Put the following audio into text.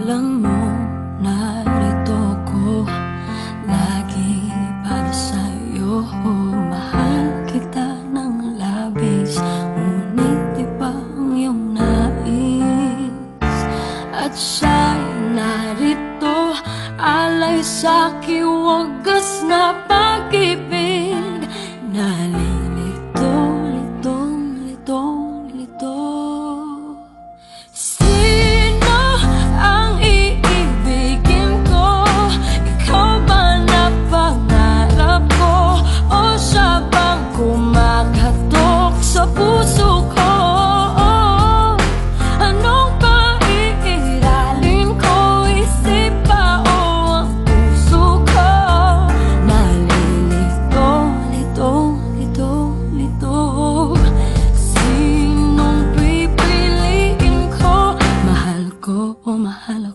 Alam mo, narito ko lagi para sa'yo. Mahal kita ng labis, ngunit iba ang iyong nais. At siya'y narito, alay sa'king wagas na pag-ibig. Nalilito, litong, litong, lito. Sa puso ko, anong paiiralin ko? Isip pa o ang puso ko? Nalilito, lito, lito, lito. Sinong pipiliin ko? Mahal ko o mahal